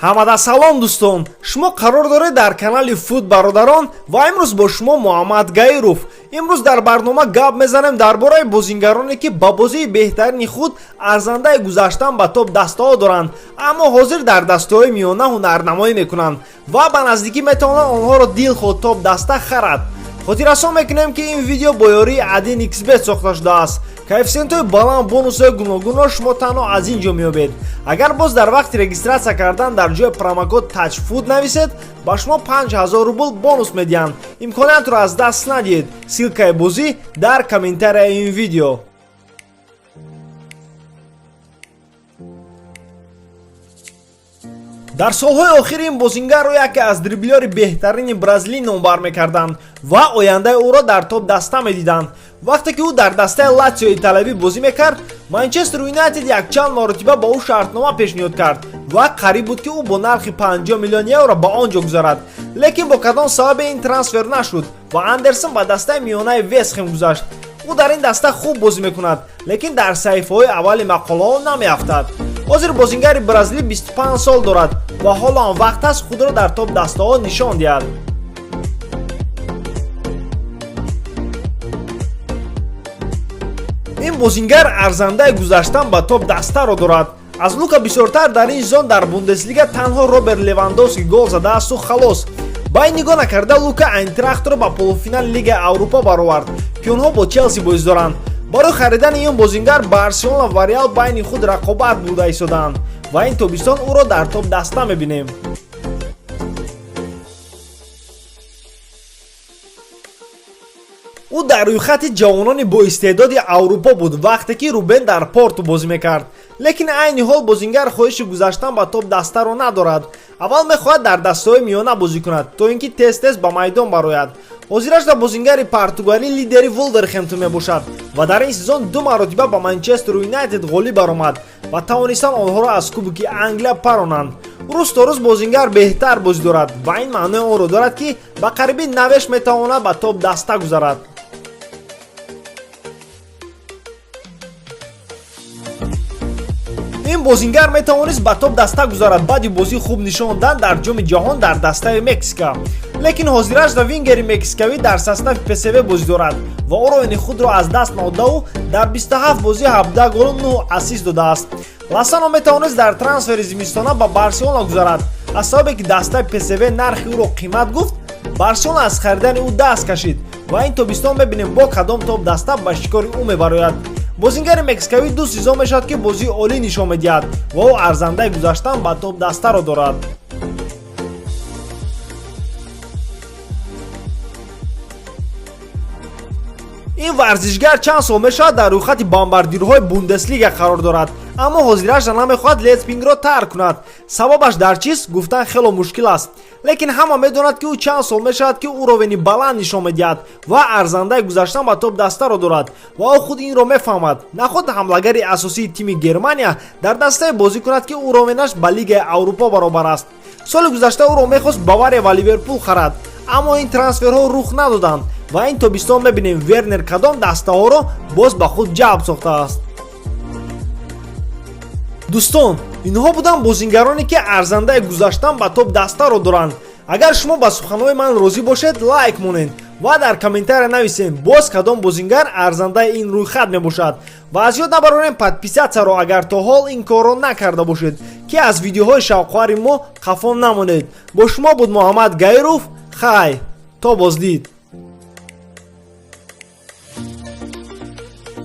ҳамада салом дӯстон, шумо қарор доред дар канали Фут бародарон ва имрӯз бо шумо Муҳаммад Гаиров. имрӯз дар барнома гап мезанем дар бораи бозингароне ки ба бозии беҳтарини худ арзандаи гузаштан ба топ дастаҳо доранд, аммо ҳозир дар дастаҳои миёна ҳунарнамоӣ мекунанд ва ба наздикӣ метавонанд онҳоро дилхоҳ топ даста харад. хотиррасон мекунем ки ин видео бо ёрии Adin XBet сохта шудааст. коэффициентҳои баланд, бонусҳои гуногунро шумо танҳо аз ин ҷо меёбед. агар боз дар вақти регистратсия кардан дар ҷои промокод TOUCHFOOD нависед, ба шумо 5000 рубл бонус медиҳанд. имкониятро аз даст надиҳед. силкаи бозӣ дар комментарияи ин видео. дар солҳои охир ин бозингарро яке аз дриблёри беҳтарини бразилӣ номбар мекарданд ва ояндаи ӯро дар топ даста медиданд. вақте ки ӯ дар дастаи Латсио италиявӣ бозӣ мекард, Манчестер Юнайтед якчанд маротиба ба ӯ шартнома пешниҳод кард ва қариб буд ки ӯ бо нархи 50 миллион евро ба он ҷо гузарад. лекин бо кадом сабабе ин трансфер нашуд ва Андерсон ба дастаи миёнаи Вест Хэм гузашт. ӯ дар ин даста хуб бозӣ мекунад, лекин дар саҳифаҳои аввали мақолаҳо намеафтад. ҳозир бозингари бразилӣ 25 сол дорад ва ҳоло он вақт аст худро дар топ дастаҳо нишон диҳад. ин бозингар арзандаи гузаштан ба топ дастаро дорад. аз Лука бисёртар дар ин сезон дар Бундеслига танҳо Роберт Левандовски гол задаасту халос. ба ин нигоҳ накарда Лука Айнтрахтро ба полуфинали Лигаи Аврупа баровард ки онҳо бо Челси боиз доранд. барои харидани ин бозингар Барселона ва Реал байни худ рақобат буда истодаанд ва ин тобистон ӯро дар топ даста мебинем. ӯ дар рӯйхати ҷавонони боистеъдоди Аврупо буд вақте ки Рубен дар Порту бозӣ мекард. лекин айни ҳол бозингар хоҳиши гузаштан ба топ дастаро надорад. аввал мехоҳад дар дастаҳои миёна бозӣ кунад то ин ки тез ба майдон барояд. ҳозирашда бозингари португалӣ лидери Вулверхэмптон мебошад ва дар ин сезон 2 маротиба ба Манчестер Юнайтед ғолиб баромад ва тавонистанд онҳоро аз Кубоки Англия паронанд. рӯз то рӯз бозингар беҳтар бозӣ дорад ва ин маънои онро дорад ки ба қарибӣ навеш метавонад ба топ даста гузарад. ин бозингар метавонист ба топ даста гузарад баъди бозии хуб нишон дан дар ҷоми ҷаҳон дар дастаи Мексика. лекин ҳозирашда вингери мексикавӣ дар состави ПСВ бозӣ дорад ва уровни худро аз даст надода ӯ дар 27 бозӣ 17 голу 9 ассист додааст. Ласано метавонист дар трансфери зимистона ба Барселона гузарад. аз сабабе ки дастаи ПСВ нархи ӯро қимат гуфт, Барселона аз харидани ӯ даст кашид ва ин тобистон мебинем бо кадом топ даста ба шикори ӯ мебарояд. бозингари мексикавӣ 2 сезон мешавад ки бозии олӣ нишон медиҳад ва ӯ арзандаи гузаштан ба топ дастаро дорад. ин варзишгар чанд сол мешавад дар рӯйхати бомбардирҳои Бундеслига қарор дорад, аммо ҳозирашда намехоҳад Лейпцигро тарк кунад. сабабаш дар чист гуфтан хело мушкил аст, лекин ҳама медонад ки ӯ чанд сол мешавад ки уровни баланд нишон медиҳад ва арзандаи гузаштан ба топ дастаро дорад ва ӯ худ инро мефаҳмад. наход ҳамлагари асосии тими Германия дар дастае бозӣ кунад ки уровнаш ба Лигаи Аврупа баробар аст. соли гузашта ӯро мехост Бавария ва Ливерпул харад, аммо ин трансферҳо рух надоданд ва ин тобистон мебинем Вернер кадом дастаҳоро боз ба худ ҷалб сохтааст. дӯстон, инҳо буданд бозингароне ки арзандаи гузаштан ба топ дастаро доранд. агар шумо ба суханҳои ман розӣ бошед, лайк монед ва дар комментария нависед боз кадом бозингар арзандаи ин рӯйхат мебошад ва аз ёд набаронем подписатсияро агар то ҳол ин корро накарда бошед ки аз видеоҳои шавқовари мо қафо намонед. бо шумо буд Муҳаммад Гаиров. хай, то боздид.